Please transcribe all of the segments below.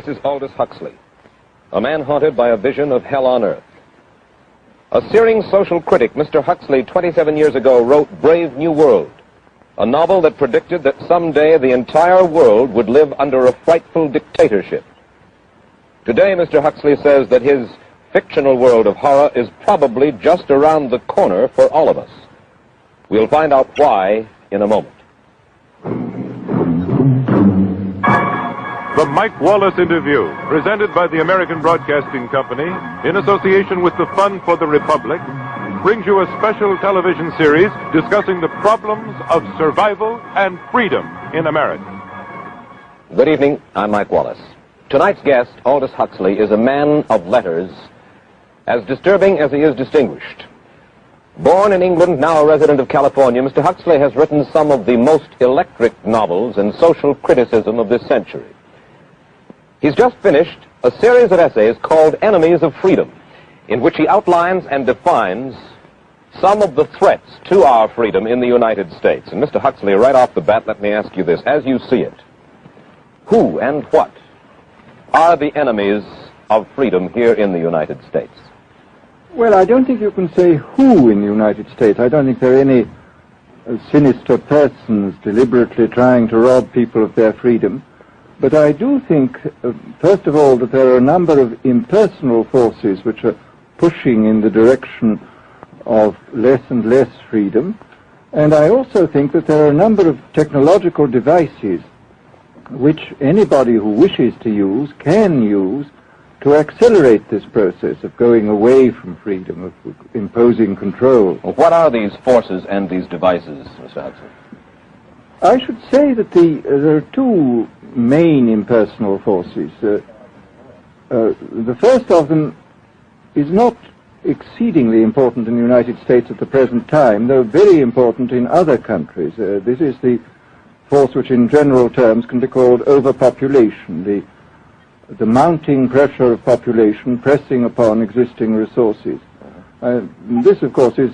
This is Aldous Huxley, a man haunted by a vision of hell on earth. A searing social critic, Mr. Huxley, 27 years ago, wrote Brave New World, a novel that predicted that someday the entire world would live under a frightful dictatorship. Today, Mr. Huxley says that his fictional world of horror is probably just around the corner for all of us. We'll find out why in a moment. The Mike Wallace Interview, presented by the American Broadcasting Company in association with the Fund for the Republic, brings you a special television series discussing the problems of survival and freedom in America. Good evening, I'm Mike Wallace. Tonight's guest, Aldous Huxley, is a man of letters, as disturbing as he is distinguished. Born in England, now a resident of California, Mr. Huxley has written some of the most electric novels in social criticism of this century. He's just finished a series of essays called Enemies of Freedom, in which he outlines and defines some of the threats to our freedom in the United States. And Mr. Huxley, right off the bat, let me ask you this. As you see it, who and what are the enemies of freedom here in the United States? Well, I don't think you can say who in the United States. I don't think there are any sinister persons deliberately trying to rob people of their freedom. But I do think, first of all, that there are a number of impersonal forces which are pushing in the direction of less and less freedom. And I also think that there are a number of technological devices which anybody who wishes to use can use to accelerate this process of going away from freedom, of imposing control. Well, what are these forces and these devices, Mr. Huxley? I should say that there are two main impersonal forces. The first of them is not exceedingly important in the United States at the present time, though very important in other countries. This is the force which in general terms can be called overpopulation, the mounting pressure of population pressing upon existing resources. This, of course, is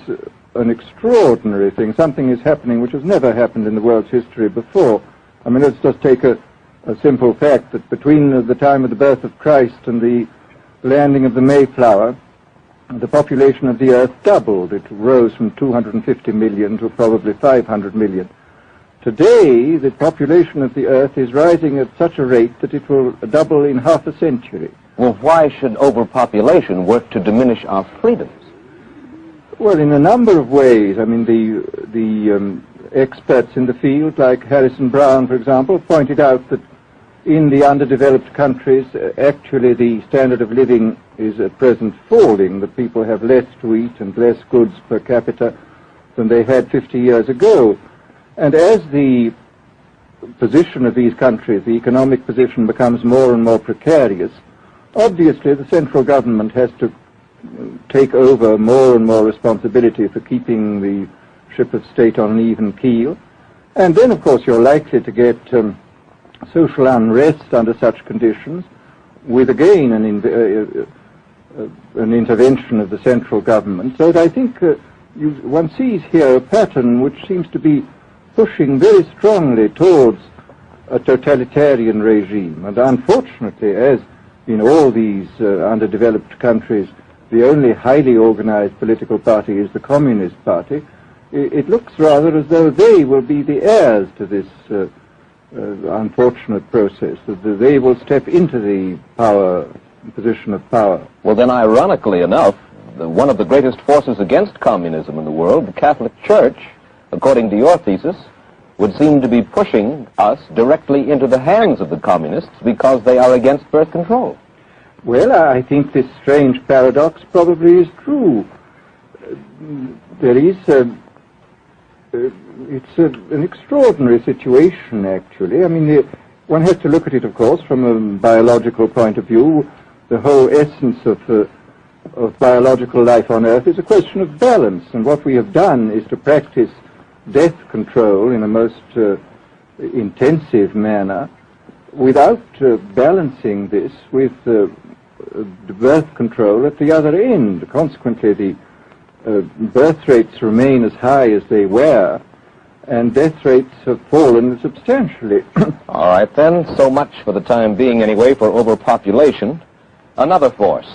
an extraordinary thing. Something is happening which has never happened in the world's history before. I mean, let's just take a simple fact that between the time of the birth of Christ and the landing of the Mayflower, the population of the Earth doubled. It rose from 250 million to probably 500 million. Today, the population of the Earth is rising at such a rate that it will double in half a century. Well, why should overpopulation work to diminish our freedoms? Well, in a number of ways. I mean, the experts in the field, like Harrison Brown, for example, pointed out that in the underdeveloped countries, actually the standard of living is at present falling, that people have less to eat and less goods per capita than they had 50 years ago. And as the position of these countries, the economic position, becomes more and more precarious, obviously the central government has to take over more and more responsibility for keeping the ship of state on an even keel. And then, of course, you're likely to get social unrest under such conditions, with again an intervention of the central government. So that I think one sees here a pattern which seems to be pushing very strongly towards a totalitarian regime. And unfortunately, as in all these underdeveloped countries, the only highly organized political party is the Communist Party, it looks rather as though they will be the heirs to this unfortunate process, that they will step into the position of power. Well, then, ironically enough, one of the greatest forces against communism in the world, the Catholic Church, according to your thesis, would seem to be pushing us directly into the hands of the communists because they are against birth control. Well, I think this strange paradox probably is true. There is it's an extraordinary situation, actually. I mean, one has to look at it, of course, from a biological point of view. The whole essence of biological life on Earth is a question of balance, and what we have done is to practice death control in a most intensive manner without balancing this with birth control at the other end. Consequently, the birth rates remain as high as they were, and death rates have fallen substantially. All right, then. So much for the time being, anyway, for overpopulation. Another force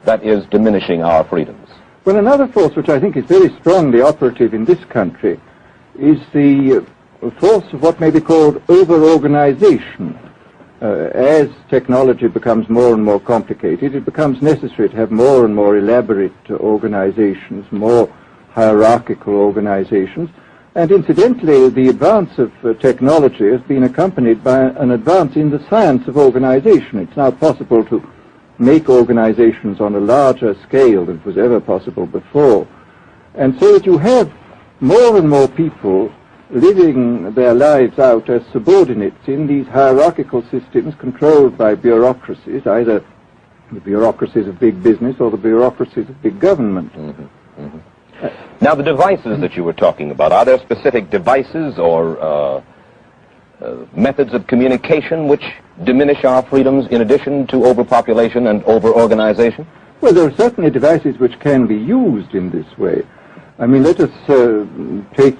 that is diminishing our freedoms. Well, another force which I think is very strongly operative in this country is the force of what may be called over-organization. As technology becomes more and more complicated, it becomes necessary to have more and more elaborate organizations, more hierarchical organizations. And incidentally, the advance of technology has been accompanied by an advance in the science of organization. It's now possible to make organizations on a larger scale than was ever possible before. And so that you have more and more people living their lives out as subordinates in these hierarchical systems controlled by bureaucracies, either the bureaucracies of big business or the bureaucracies of big government. Now, the devices that you were talking about, are there specific devices or methods of communication which diminish our freedoms in addition to overpopulation and over-organization? Well, there are certainly devices which can be used in this way. I mean, let us take,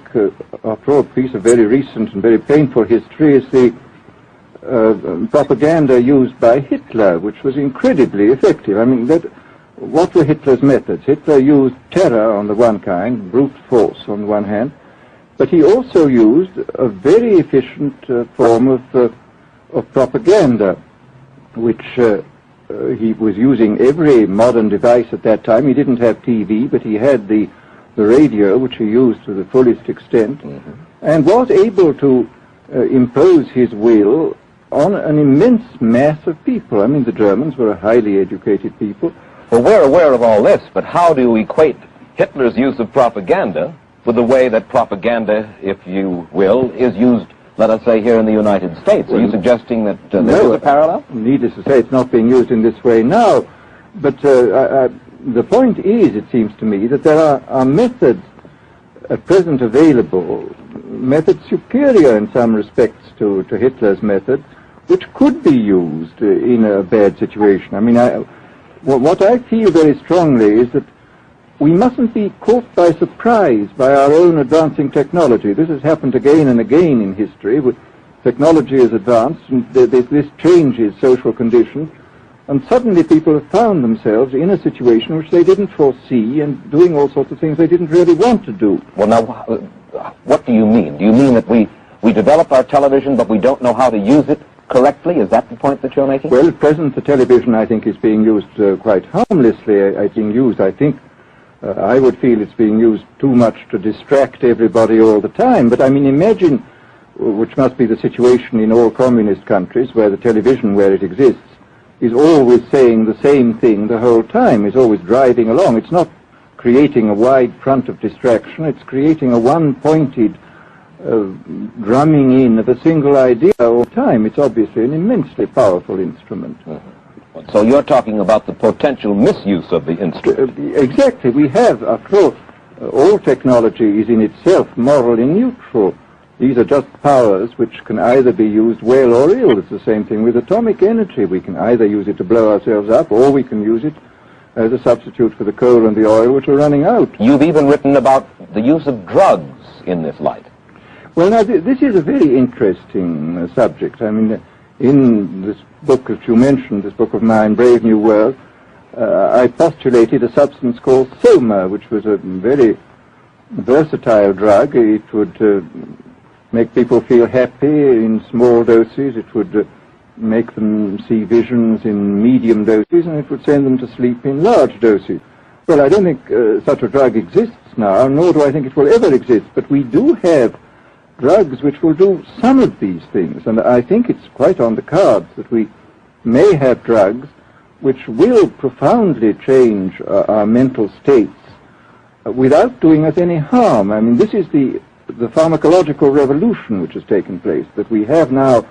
after all, a piece of very recent and very painful history is the propaganda used by Hitler, which was incredibly effective. I mean, what were Hitler's methods? Hitler used terror on the one kind, brute force on the one hand, but he also used a very efficient form of propaganda, which he was using every modern device at that time. He didn't have TV, but he had the radio, which he used to the fullest extent, and was able to impose his will on an immense mass of people. I mean, the Germans were a highly educated people. Well, we're aware of all this, but how do you equate Hitler's use of propaganda with the way that propaganda, if you will, is used, let us say, here in the United States? Are you suggesting that there is a parallel? Needless to say, it's not being used in this way now, but the point is, it seems to me, that there are methods at present available, methods superior in some respects to Hitler's methods, which could be used in a bad situation. I mean, what I feel very strongly is that we mustn't be caught by surprise by our own advancing technology. This has happened again and again in history. Technology is advanced, and this changes social conditions, and suddenly people have found themselves in a situation which they didn't foresee and doing all sorts of things they didn't really want to do. Well, now, what do you mean? Do you mean that we develop our television, but we don't know how to use it correctly? Is that the point that you're making? Well, at present, the television, I think, is being used quite harmlessly. I would feel it's being used too much to distract everybody all the time. But, I mean, imagine, which must be the situation in all communist countries, where the television, where it exists, is always saying the same thing the whole time, is always driving along. It's not creating a wide front of distraction, it's creating a one-pointed drumming in of a single idea all the time. It's obviously an immensely powerful instrument. So you're talking about the potential misuse of the instrument. Exactly. We have, after all technology is in itself morally neutral. These are just powers which can either be used well or ill. It's the same thing with atomic energy. We can either use it to blow ourselves up, or we can use it as a substitute for the coal and the oil which are running out. You've even written about the use of drugs in this light. Well, now, this is a very interesting subject. I mean, in this book that you mentioned, this book of mine, Brave New World, I postulated a substance called soma, which was a very versatile drug. It would make people feel happy in small doses. It would make them see visions in medium doses, and it would send them to sleep in large doses. Well, I don't think such a drug exists now, nor do I think it will ever exist, but we do have drugs which will do some of these things, and I think it's quite on the cards that we may have drugs which will profoundly change our mental states without doing us any harm. I mean, this is the pharmacological revolution which has taken place, that we have now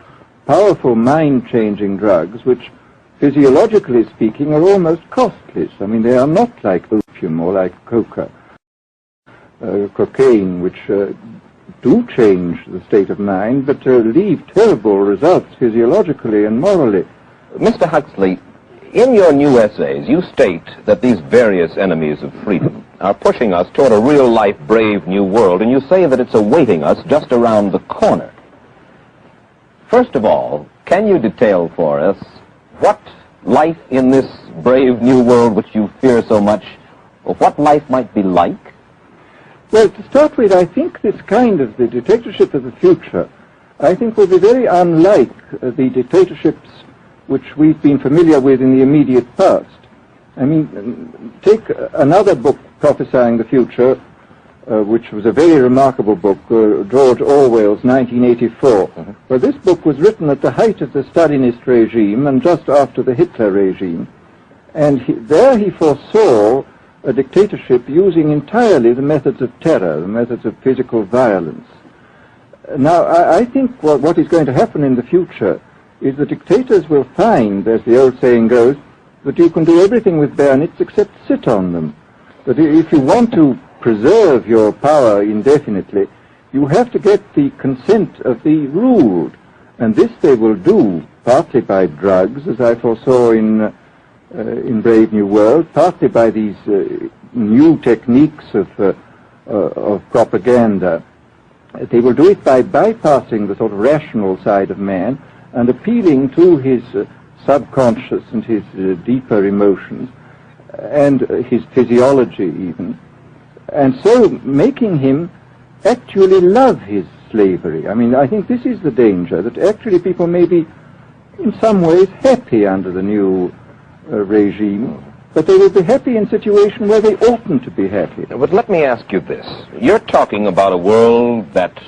powerful mind-changing drugs which, physiologically speaking, are almost costless. I mean, they are not like opium or like cocaine, which do change the state of mind, but leave terrible results physiologically and morally. Mr. Huxley, in your new essays, you state that these various enemies of freedom, are pushing us toward a real-life, brave new world, and you say that it's awaiting us just around the corner. First of all, can you detail for us what life in this brave new world which you fear so much, or what life might be like? Well, to start with, I think this kind of the dictatorship of the future, I think will be very unlike the dictatorships which we've been familiar with in the immediate past. I mean, take another book prophesying the future, which was a very remarkable book, George Orwell's 1984. Well, this book was written at the height of the Stalinist regime and just after the Hitler regime. And there he foresaw a dictatorship using entirely the methods of terror, the methods of physical violence. Now, I think what is going to happen in the future is the dictators will find, as the old saying goes, that you can do everything with bayonets except sit on them. That if you want to preserve your power indefinitely, you have to get the consent of the ruled. And this they will do partly by drugs, as I foresaw in Brave New World, partly by these new techniques of propaganda. They will do it by bypassing the sort of rational side of man and appealing to his subconscious and his deeper emotions and his physiology even, and so making him actually love his slavery. I mean, I think this is the danger, that actually people may be in some ways happy under the new regime, but they will be happy in a situation where they oughtn't to be happy. But let me ask you this. You're talking about a world that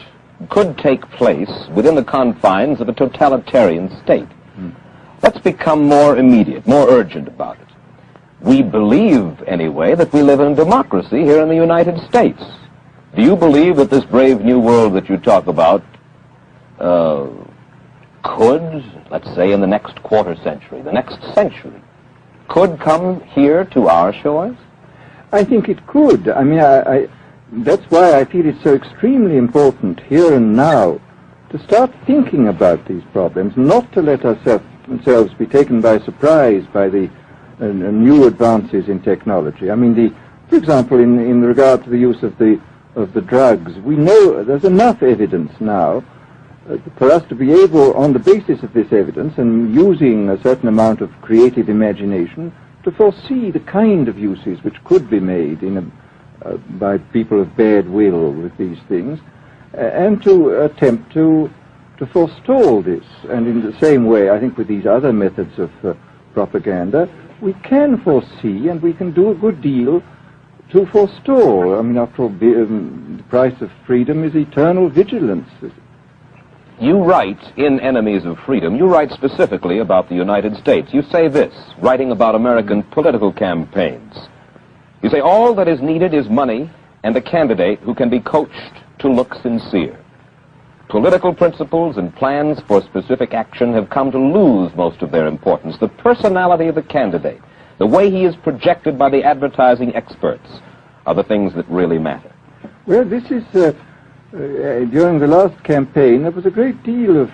could take place within the confines of a totalitarian state. Let's become more immediate, more urgent about it. We believe, anyway, that we live in a democracy here in the United States. Do you believe that this brave new world that you talk about could, let's say in the next quarter century, the next century, could come here to our shores? I think it could. I mean, that's why I feel it's so extremely important here and now to start thinking about these problems, not to let ourselves be taken by surprise by the new advances in technology. I mean, for example, in regard to the use of the drugs, we know there's enough evidence now for us to be able, on the basis of this evidence and using a certain amount of creative imagination, to foresee the kind of uses which could be made by people of bad will with these things, and to attempt to forestall this. And in the same way, I think with these other methods of propaganda, we can foresee and we can do a good deal to forestall. I mean, after all, the price of freedom is eternal vigilance. You write in Enemies of Freedom, you write specifically about the United States. You say this, writing about American political campaigns. You say, all that is needed is money and a candidate who can be coached to look sincere. Political principles and plans for specific action have come to lose most of their importance. The personality of the candidate, the way he is projected by the advertising experts, are the things that really matter. Well, this is, during the last campaign, there was a great deal of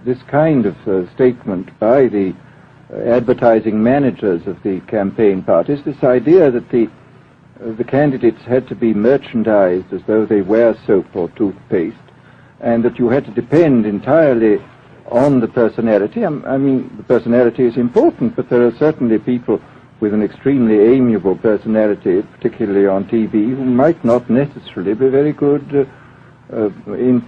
this kind of statement by the advertising managers of the campaign parties, this idea that the candidates had to be merchandised as though they were soap or toothpaste, and that you had to depend entirely on the personality. I mean, the personality is important, but there are certainly people with an extremely amiable personality, particularly on TV, who might not necessarily be very good in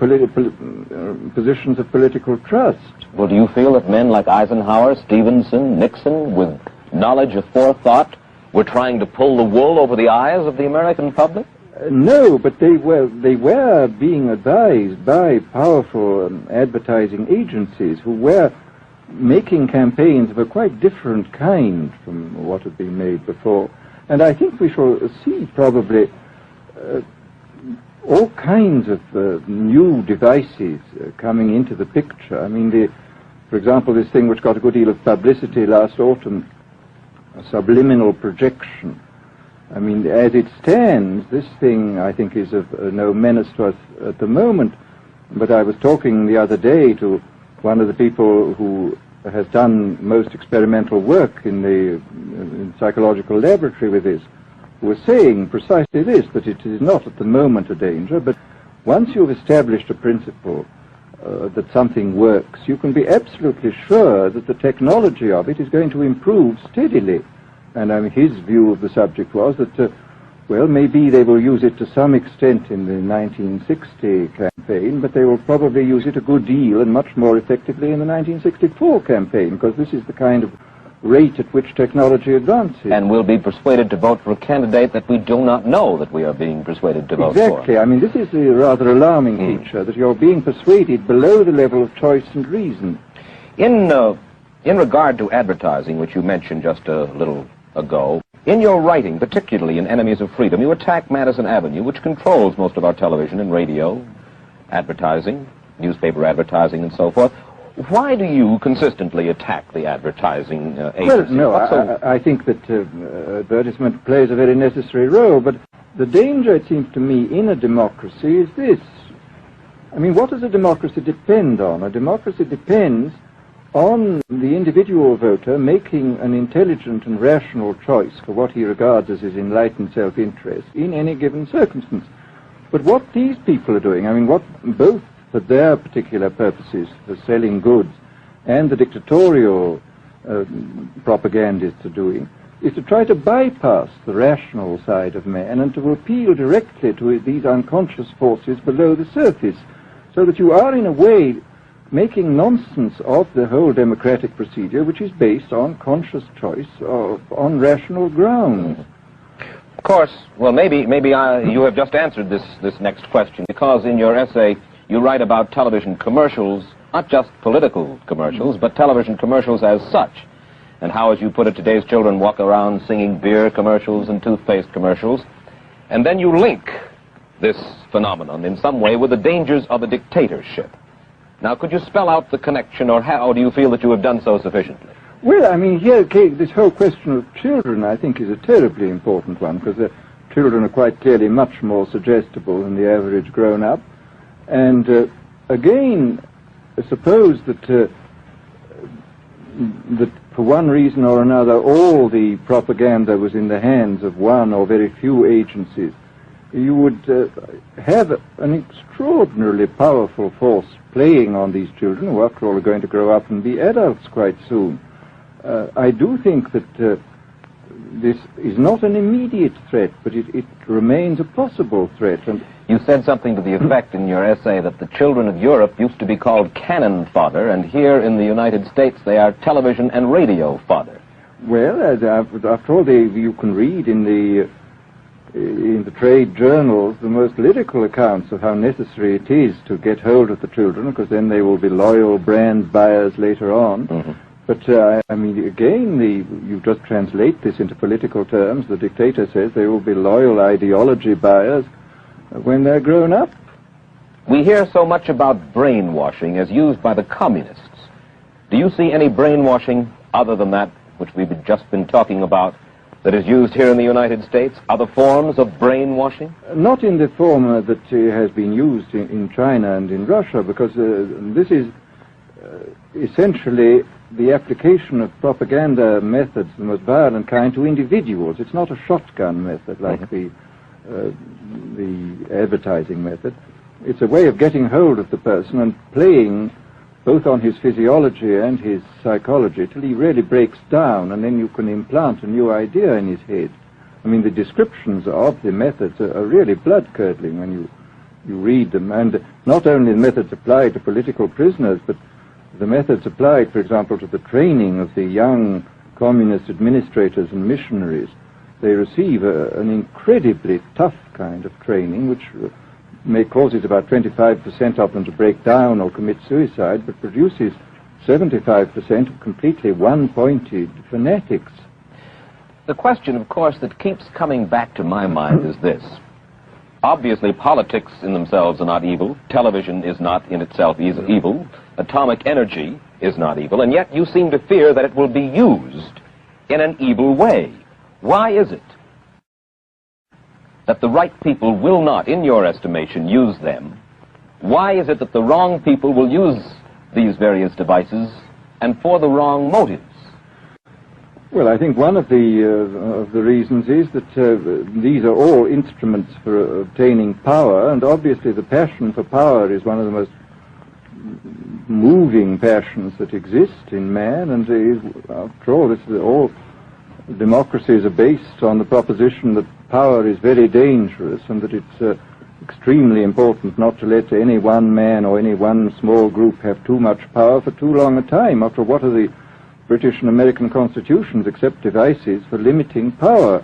positions of political trust. Well, do you feel that men like Eisenhower, Stevenson, Nixon, with knowledge of forethought, were trying to pull the wool over the eyes of the American public? No, but they were being advised by powerful advertising agencies who were making campaigns of a quite different kind from what had been made before. And I think we shall see probably all kinds of new devices coming into the picture. I mean, for example, this thing which got a good deal of publicity last autumn, subliminal projection. I mean, as it stands, this thing, I think, is of no menace to us at the moment. But I was talking the other day to one of the people who has done most experimental work in the psychological laboratory with this, were saying precisely this, that it is not at the moment a danger, but once you've established a principle that something works, you can be absolutely sure that the technology of it is going to improve steadily. And his view of the subject was that, well, maybe they will use it to some extent in the 1960 campaign, but they will probably use it a good deal and much more effectively in the 1964 campaign, because this is the kind of rate at which technology advances. And we'll be persuaded to vote for a candidate that we do not know that we are being persuaded to vote for. Exactly. This is a rather alarming feature, that you're being persuaded below the level of choice and reason. In regard to advertising, which you mentioned just a little ago, in your writing, particularly in Enemies of Freedom, you attack Madison Avenue, which controls most of our television and radio advertising, newspaper advertising, and so forth. Why do you consistently attack the advertising agency? Well, no, I think that advertisement plays a very necessary role, but the danger, it seems to me, in a democracy is this. What does a democracy depend on? A democracy depends on the individual voter making an intelligent and rational choice for what he regards as his enlightened self-interest in any given circumstance. But what these people are doing, what both for their particular purposes, for selling goods, and the dictatorial propagandists are doing, is to try to bypass the rational side of man and to appeal directly to these unconscious forces below the surface, so that you are, in a way, making nonsense of the whole democratic procedure, which is based on conscious choice on rational grounds. Of course, well, maybe you have just answered this next question, because in your essay you write about television commercials, not just political commercials, but television commercials as such, and how, as you put it, today's children walk around singing beer commercials and toothpaste commercials, and then you link this phenomenon in some way with the dangers of a dictatorship. Now, could you spell out the connection, or how do you feel that you have done so sufficiently? Well, here, this whole question of children, I think, is a terribly important one, because the children are quite clearly much more suggestible than the average grown-up. And again, suppose that for one reason or another all the propaganda was in the hands of one or very few agencies, you would have an extraordinarily powerful force playing on these children, who after all are going to grow up and be adults quite soon. I do think that this is not an immediate threat, but it remains a possible threat. And you said something to the effect in your essay that the children of Europe used to be called cannon fodder, and here in the United States they are television and radio fodder. Well, after all, you can read in the trade journals the most lyrical accounts of how necessary it is to get hold of the children, because then they will be loyal brand buyers later on. Mm-hmm. But, again, you just translate this into political terms. The dictator says they will be loyal ideology buyers when they're grown up. We hear so much about brainwashing as used by the communists. Do you see any brainwashing other than that which we've just been talking about that is used here in the United States? Other forms of brainwashing? Not in the form that has been used in China and in Russia, because this is essentially the application of propaganda methods, the most violent kind, to individuals. It's not a shotgun method like the advertising method. It's a way of getting hold of the person and playing both on his physiology and his psychology till he really breaks down, and then you can implant a new idea in his head. The descriptions of the methods are really blood-curdling when you read them, and not only the methods applied to political prisoners, but the methods applied, for example, to the training of the young communist administrators and missionaries. They receive an incredibly tough kind of training, which may causes about 25% of them to break down or commit suicide, but produces 75% of completely one-pointed fanatics. The question, of course, that keeps coming back to my mind is this. Obviously, politics in themselves are not evil. Television is not in itself evil. Atomic energy is not evil. And yet you seem to fear that it will be used in an evil way. Why is it that the right people will not, in your estimation, use them? Why is it that the wrong people will use these various devices and for the wrong motives? Well, I think one of the reasons is that these are all instruments for obtaining power, and obviously the passion for power is one of the most moving passions that exist in man, and after all, all democracies are based on the proposition that power is very dangerous and that it's extremely important not to let any one man or any one small group have too much power for too long a time. After what are the British and American constitutions except devices for limiting power?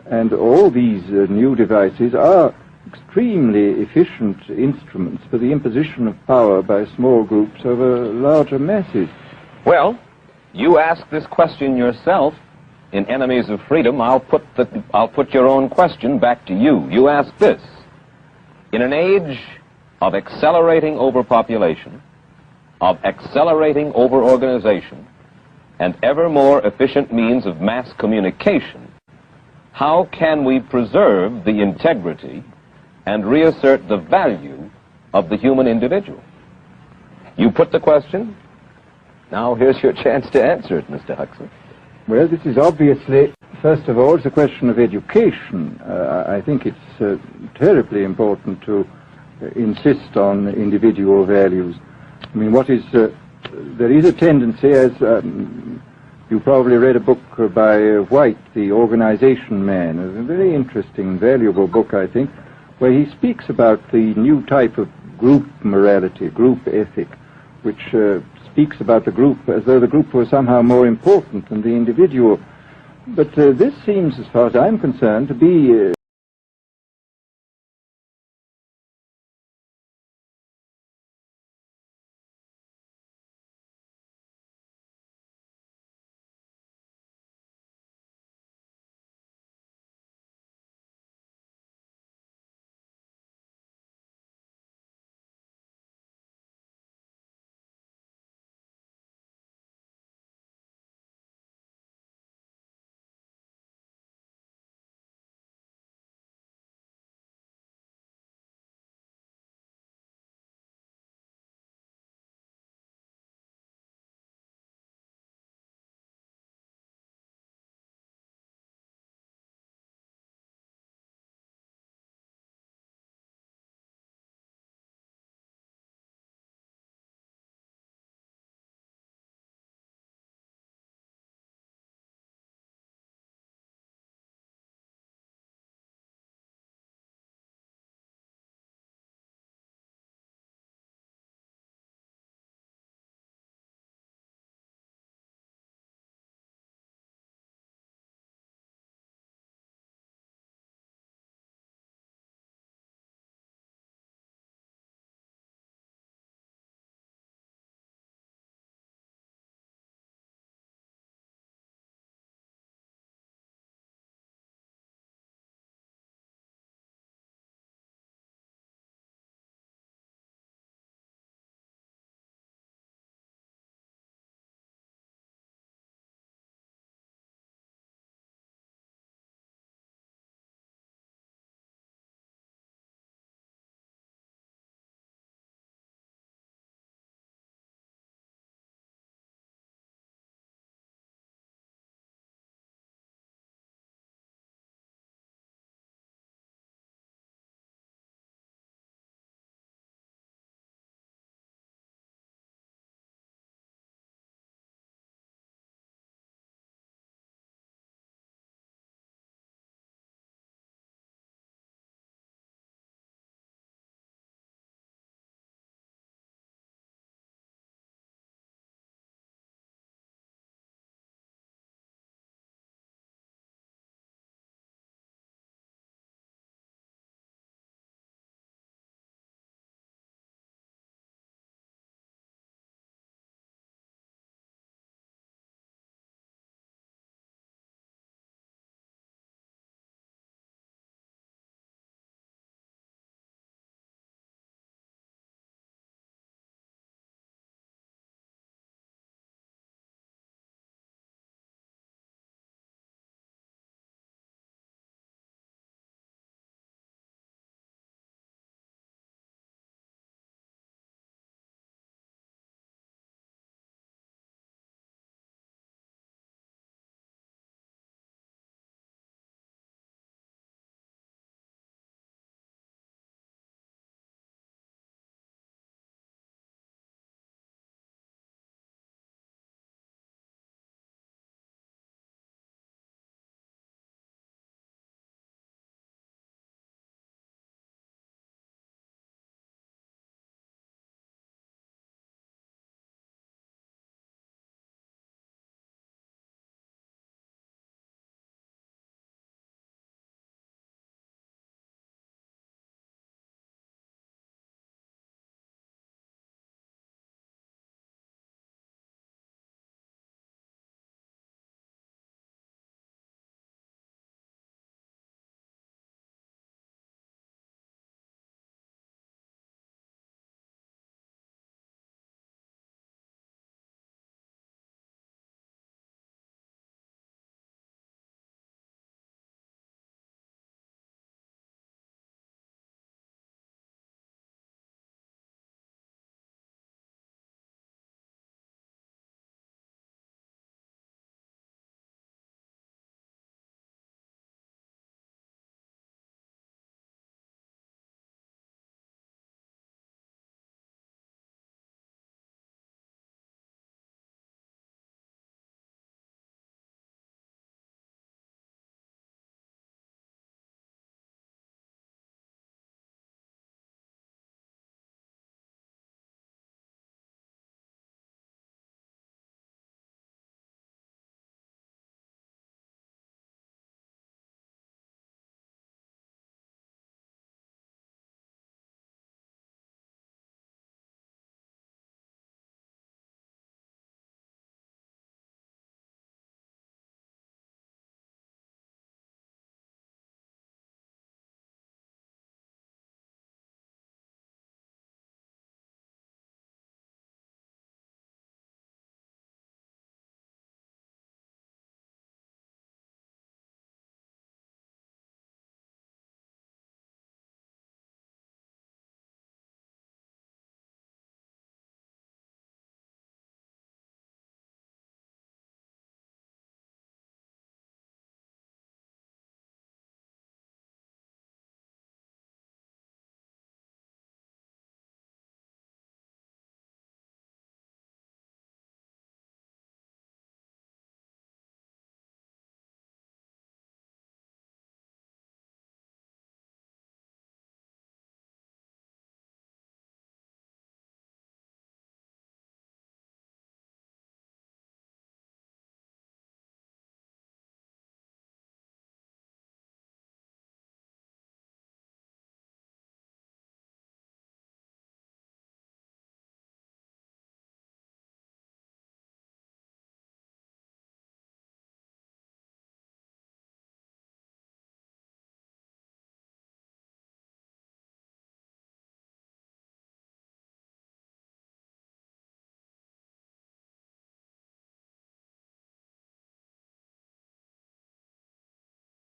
And all these new devices are extremely efficient instruments for the imposition of power by small groups over larger masses. Well, you ask this question yourself in Enemies of Freedom. I'll put your own question back to you. You ask this: in an age of accelerating overpopulation, of accelerating overorganization, and ever more efficient means of mass communication, how can we preserve the integrity and reassert the value of the human individual? You put the question. Now here's your chance to answer it, Mr. Huxley. Well, this is obviously, first of all, it's a question of education. I think it's terribly important to insist on individual values. I mean, there is a tendency, as you probably read a book by White, The Organization Man, a very interesting, valuable book, I think, where he speaks about the new type of group morality, group ethic, which speaks about the group as though the group was somehow more important than the individual. But this seems, as far as I'm concerned, to be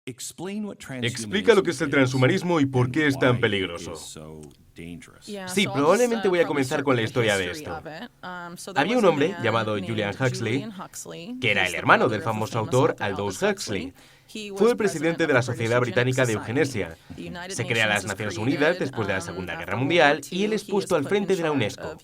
Explica lo que es el transhumanismo y por qué es tan peligroso. Sí, probablemente voy a comenzar con la historia de esto. Había un hombre llamado Julian Huxley, que era el hermano del famoso autor Aldous Huxley. Fue el presidente de la Sociedad Británica de Eugenesia. Se crea las Naciones Unidas después de la Segunda Guerra Mundial y él es puesto al frente de la UNESCO.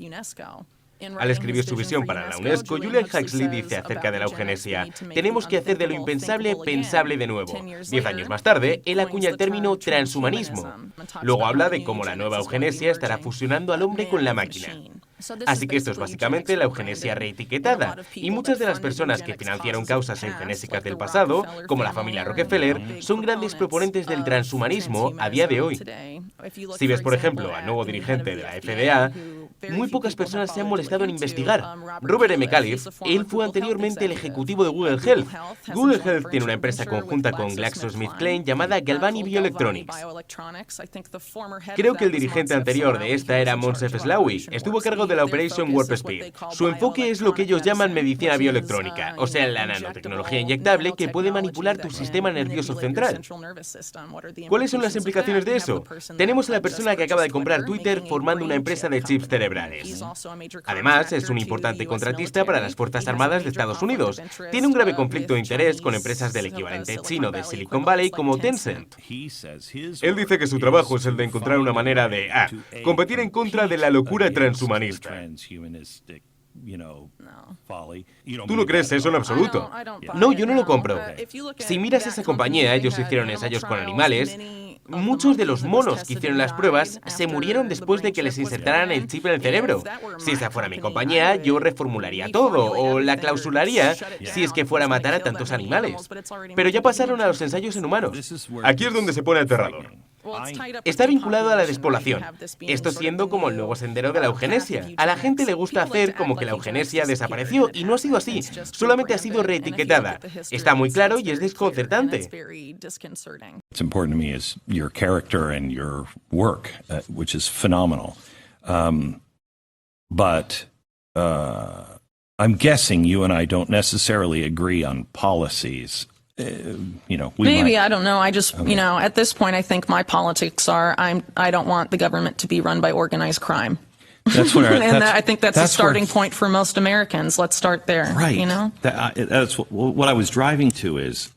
Al escribir su visión para la UNESCO, Julian Huxley dice acerca de la eugenesia: tenemos que hacer de lo impensable pensable de nuevo. 10 años más tarde, él acuña el término transhumanismo. Luego habla de cómo la nueva eugenesia estará fusionando al hombre con la máquina. Así que esto es básicamente la eugenesia reetiquetada, y muchas de las personas que financiaron causas eugenésicas del pasado, como la familia Rockefeller, son grandes proponentes del transhumanismo a día de hoy. Si ves, por ejemplo, al nuevo dirigente de la FDA, muy pocas personas se han molestado en investigar. Robert M. Califf, él fue anteriormente el ejecutivo de Google Health. Google Health tiene una empresa conjunta con GlaxoSmithKline llamada Galvani Bioelectronics. Creo que el dirigente anterior de esta era Monsef Slaoui. Estuvo a cargo de la Operation Warp Speed. Su enfoque es lo que ellos llaman medicina bioelectrónica, o sea, la nanotecnología inyectable que puede manipular tu sistema nervioso central. ¿Cuáles son las implicaciones de eso? Tenemos a la persona que acaba de comprar Twitter formando una empresa de chips cerebrales. Además, es un importante contratista para las Fuerzas Armadas de Estados Unidos. Tiene un grave conflicto de interés con empresas del equivalente chino de Silicon Valley como Tencent. Él dice que su trabajo es el de encontrar una manera de competir en contra de la locura transhumanista. ¿Tú no crees eso en absoluto? No, yo no lo compro. Si miras esa compañía, ellos hicieron ensayos con animales. Muchos de los monos que hicieron las pruebas se murieron después de que les insertaran el chip en el cerebro. Si esa fuera mi compañía, yo reformularía todo, o la clausuraría si es que fuera a matar a tantos animales. Pero ya pasaron a los ensayos en humanos. Aquí es donde se pone aterrador. Está vinculado a la despoblación, esto siendo como el nuevo sendero de la eugenesia. A la gente le gusta hacer como que la eugenesia desapareció, y no ha sido así, solamente ha sido reetiquetada. Está muy claro y es desconcertante. What's important to me is your character and your work, which is phenomenal. But I'm guessing you and I don't necessarily agree on policies. Maybe, I don't know. I just, at this point, I think my politics are, I don't want the government to be run by organized crime. That's what I think that's a starting point for most Americans. Let's start there. Right. That's what I was driving to is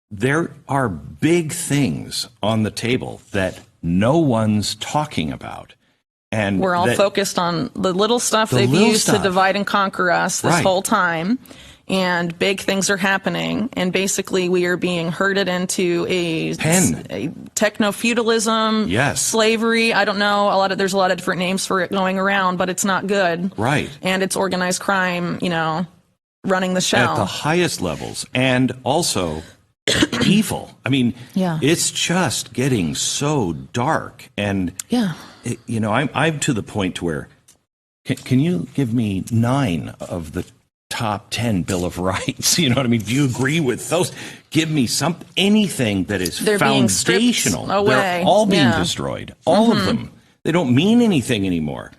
there are big things on the table that no one's talking about. And we're all focused on the little stuff they've used to divide and conquer us this whole time. And big things are happening, and basically we are being herded into a techno-feudalism, slavery. I don't know, there's a lot of different names for it going around, but it's not good. Right. And it's organized crime, running the show. At the highest levels, and also evil. I mean, it's just getting so dark, and I'm to the point where, can you give me 9 of the top 10 Bill of Rights? You know what I mean? Do you agree with those? Give me anything that is foundational. They're all being destroyed. All of them. They don't mean anything anymore.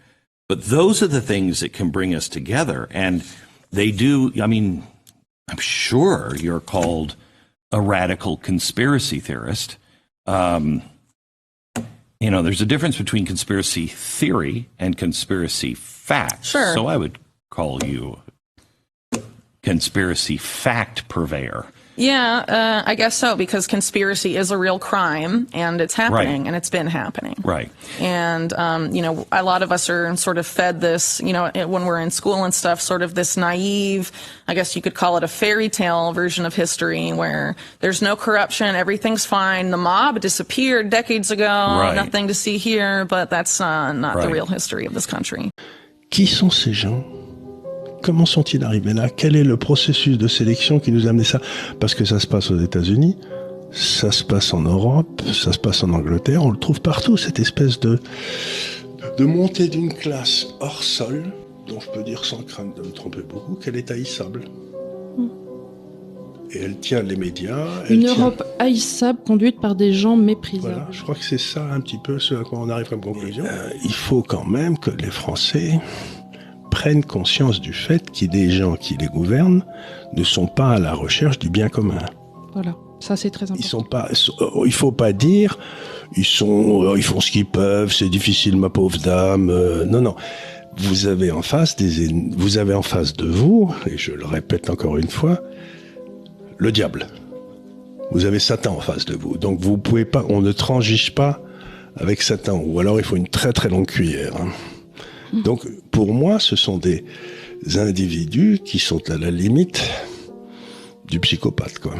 But those are the things that can bring us together. And they do, I'm sure you're called a radical conspiracy theorist. There's a difference between conspiracy theory and conspiracy facts. Sure. So I would call you conspiracy fact purveyor. Yeah, I guess so, because conspiracy is a real crime, and it's happening, and it's been happening. Right. And, a lot of us are sort of fed this, when we're in school and stuff, sort of this naive, I guess you could call it a fairy tale version of history, where there's no corruption, everything's fine, the mob disappeared decades ago, nothing to see here, but that's not the real history of this country. Qui sont ces gens? Comment sont-ils arrivés là? Quel est le processus de sélection qui nous a amené ça? Parce que ça se passe aux États-Unis, ça se passe en Europe, ça se passe en Angleterre, on le trouve partout, cette espèce de montée d'une classe hors sol, dont je peux dire sans crainte de me tromper beaucoup, qu'elle est haïssable. Et elle tient les médias. Une Europe haïssable conduite par des gens méprisables. Voilà, je crois que c'est ça un petit peu ce à quoi on arrive comme conclusion. Il faut quand même que les Français prennent conscience du fait que des gens qui les gouvernent ne sont pas à la recherche du bien commun. Voilà, ça c'est très important. Ils sont pas, il faut pas dire, ils font ce qu'ils peuvent, c'est difficile ma pauvre dame. Non, non. Vous avez en face de vous, et je le répète encore une fois, le diable. Vous avez Satan en face de vous. Donc vous pouvez pas, on ne transige pas avec Satan. Ou alors il faut une très très longue cuillère. Hein. Donc pour moi, ce sont des individus qui sont à la limite du psychopathe, quoi.